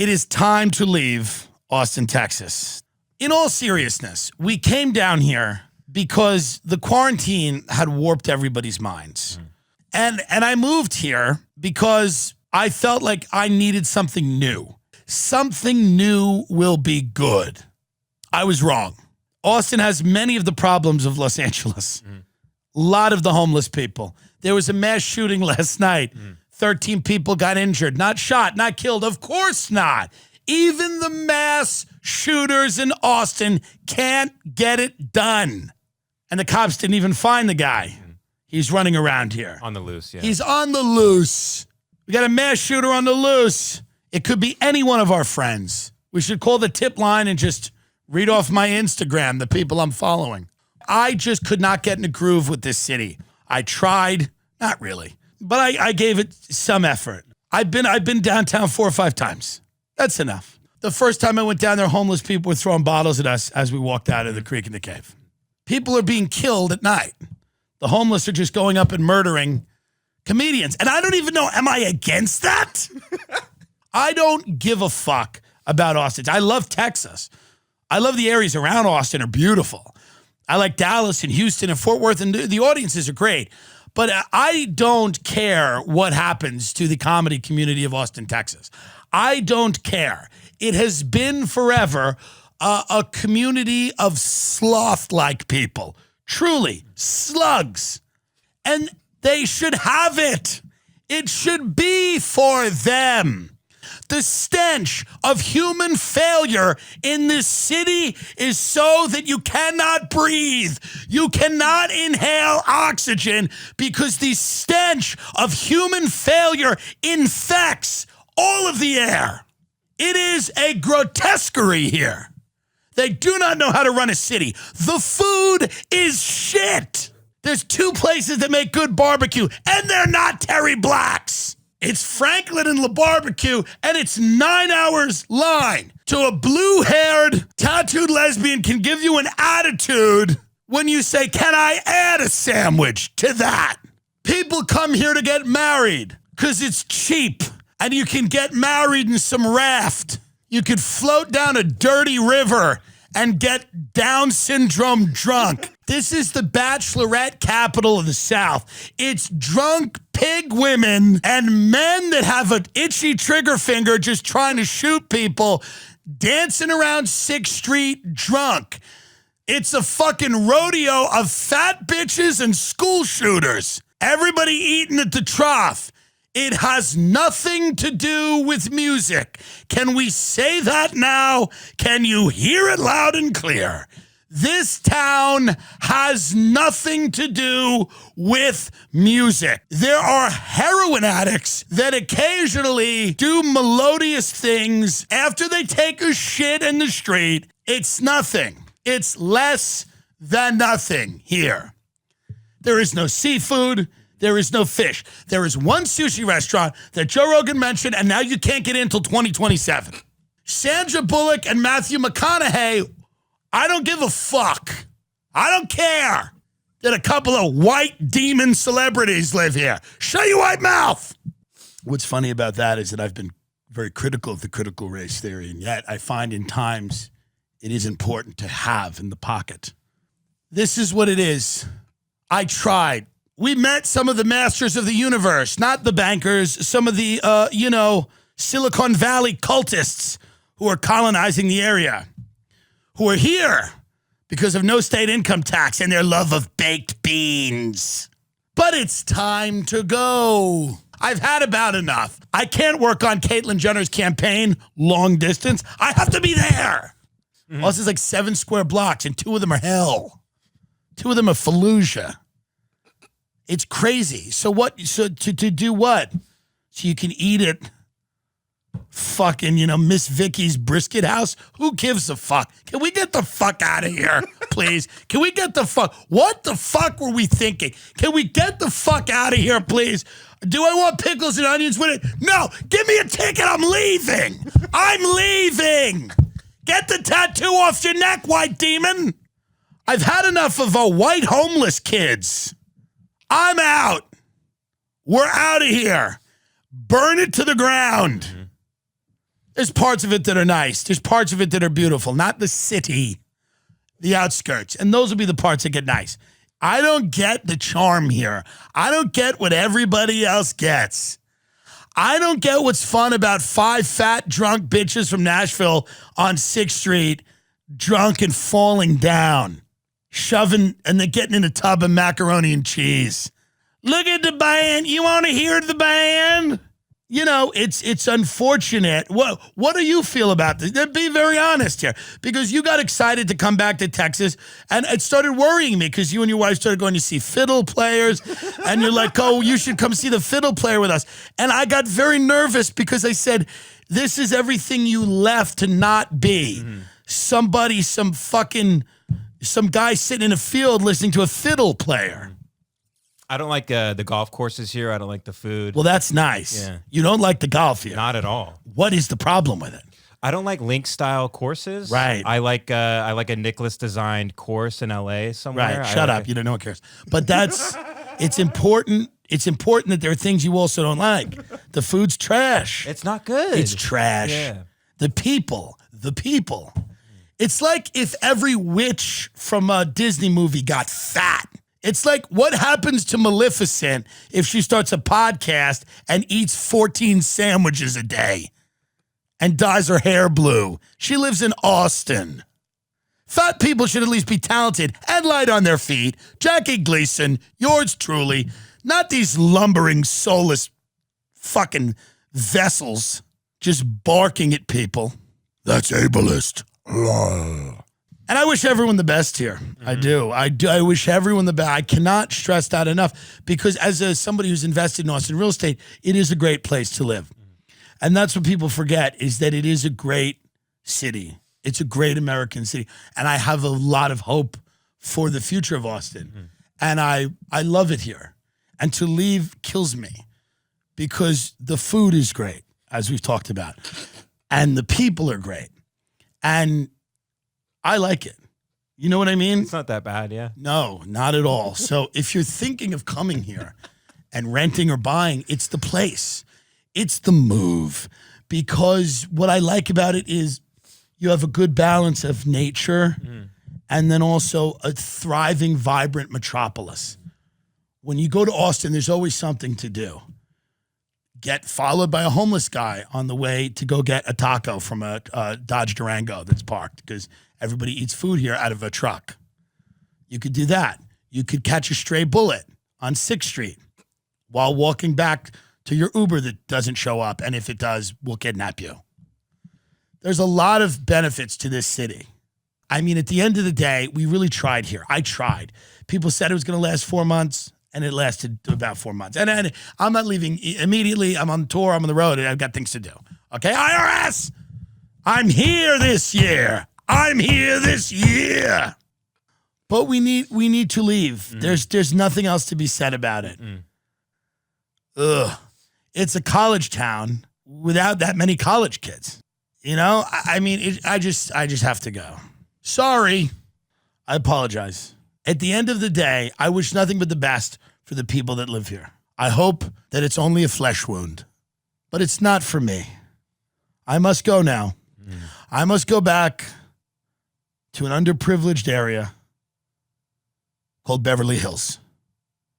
It is time to leave Austin, Texas. In all seriousness, we came down here because the quarantine had warped everybody's minds. And I moved here because I felt like I needed something new. Something new will be good. I was wrong. Austin has many of the problems of Los Angeles. A lot of the homeless people. There was a mass shooting last night. 13 people got injured. Not shot, not killed. Of course not. Even the mass shooters in Austin can't get it done. And the cops didn't even find the guy. He's running around here. On the loose, yeah. He's on the loose. We got a mass shooter on the loose. It could be any one of our friends. We should call the tip line and just read off my Instagram, the people I'm following. I just could not get in a groove with this city. I tried, not really, but I gave it some effort. I've been downtown 4 or 5 times. That's enough. The first time I went down there, homeless people were throwing bottles at us as we walked out of the creek in the cave. People are being killed at night. The homeless are just going up and murdering comedians. And I don't even know, am I against that? I don't give a fuck about Austin. I love Texas. I love the areas around Austin are beautiful. I like Dallas and Houston and Fort Worth, and the audiences are great. But I don't care what happens to the comedy community of Austin, Texas. I don't care. It has been forever a community of sloth-like people. Truly, slugs. And they should have it. It should be for them. The stench of human failure in this city is so that you cannot breathe. You cannot inhale oxygen because the stench of human failure infects all of the air. It is a grotesquerie here. They do not know how to run a city. The food is shit. There's 2 places that make good barbecue, and they're not Terry Black's. It's Franklin and La Barbecue, and it's 9 hours line. To a blue-haired, tattooed lesbian can give you an attitude when you say, can I add a sandwich to that? People come here to get married because it's cheap, and you can get married in some raft. You could float down a dirty river and get Down syndrome drunk. This is the bachelorette capital of the South. It's drunk pig women and men that have an itchy trigger finger just trying to shoot people dancing around 6th Street drunk. It's a fucking rodeo of fat bitches and school shooters. Everybody eating at the trough. It has nothing to do with music. Can we say that now? Can you hear it loud and clear? This town has nothing to do with music. There are heroin addicts that occasionally do melodious things after they take a shit in the street. It's nothing. It's less than nothing here. There is no seafood. There is no fish. There is one sushi restaurant that Joe Rogan mentioned, and now you can't get in until 2027. Sandra Bullock and Matthew McConaughey, I don't give a fuck. I don't care that a couple of white demon celebrities live here. Shut your white mouth. What's funny about that is that I've been very critical of the critical race theory, and yet I find in times it is important to have in the pocket. This is what it is. I tried. We met some of the masters of the universe, not the bankers, some of the, Silicon Valley cultists who are colonizing the area, who are here because of no state income tax and their love of baked beans. But it's time to go. I've had about enough. I can't work on Caitlyn Jenner's campaign long distance. I have to be there. Also, it's like 7 square blocks, and 2 of them are hell. 2 of them are Fallujah. It's crazy. So what? So to do what? So you can eat it. Fucking, Miss Vicky's brisket house. Who gives a fuck? Can we get the fuck out of here, please? Can we get the fuck? What the fuck were we thinking? Can we get the fuck out of here, please? Do I want pickles and onions with it? No. Give me a ticket. I'm leaving. I'm leaving. Get the tattoo off your neck, white demon. I've had enough of white homeless kids. I'm out. We're out of here. Burn it to the ground. There's parts of it that are nice. There's parts of it that are beautiful, not the city, the outskirts. And those will be the parts that get nice. I don't get the charm here. I don't get what everybody else gets. I don't get what's fun about 5 fat, drunk bitches from Nashville on 6th Street, drunk and falling down, shoving, and then getting in a tub of macaroni and cheese. Look at the band. You want to hear the band? You know, it's unfortunate. What do you feel about this? Be very honest here, because you got excited to come back to Texas, and it started worrying me because you and your wife started going to see fiddle players, and you're like, oh, you should come see the fiddle player with us. And I got very nervous because I said, this is everything you left to not be. Mm-hmm. Somebody, some guy sitting in a field listening to a fiddle player. I don't like the golf courses here. I don't like the food. Well, that's nice. Yeah. You don't like the golf here. Not at all. What is the problem with it? I don't like link-style courses. Right. I like a Nicholas-designed course in LA somewhere. Right. Shut up. You don't know what cares. But it's important. It's important that there are things you also don't like. The food's trash. It's not good. It's trash. Yeah. The people. It's like if every witch from a Disney movie got fat. It's like what happens to Maleficent if she starts a podcast and eats 14 sandwiches a day and dyes her hair blue. She lives in Austin. Fat people should at least be talented and light on their feet. Jackie Gleason, yours truly, not these lumbering, soulless fucking vessels just barking at people. That's ableist. And I wish everyone the best here. Mm-hmm. I do. I wish everyone the best. I cannot stress that enough because as somebody who's invested in Austin real estate, it is a great place to live. Mm-hmm. And that's what people forget is that it is a great city. It's a great American city. And I have a lot of hope for the future of Austin. Mm-hmm. And I love it here. And to leave kills me because the food is great, as we've talked about. And the people are great. And I like it. You know what I mean? It's not that bad, yeah. No, not at all. So if you're thinking of coming here and renting or buying, it's the place. It's the move. Because what I like about it is you have a good balance of nature and then also a thriving, vibrant metropolis. When you go to Austin, there's always something to do. Get followed by a homeless guy on the way to go get a taco from a Dodge Durango that's parked because everybody eats food here out of a truck. You could do that. You could catch a stray bullet on 6th Street while walking back to your Uber that doesn't show up, and if it does, we'll kidnap you. There's a lot of benefits to this city. I mean, at the end of the day, we really tried here. I tried. People said it was going to last 4 months. And it lasted about 4 months. And I'm not leaving immediately. I'm on tour. I'm on the road. And I've got things to do. Okay, IRS, I'm here this year. But we need to leave. Mm. There's nothing else to be said about it. Ugh. It's a college town without that many college kids. You know, I mean, I just have to go. Sorry. I apologize. At the end of the day, I wish nothing but the best for the people that live here. I hope that it's only a flesh wound, but it's not for me. I must go now. I must go back to an underprivileged area called Beverly Hills.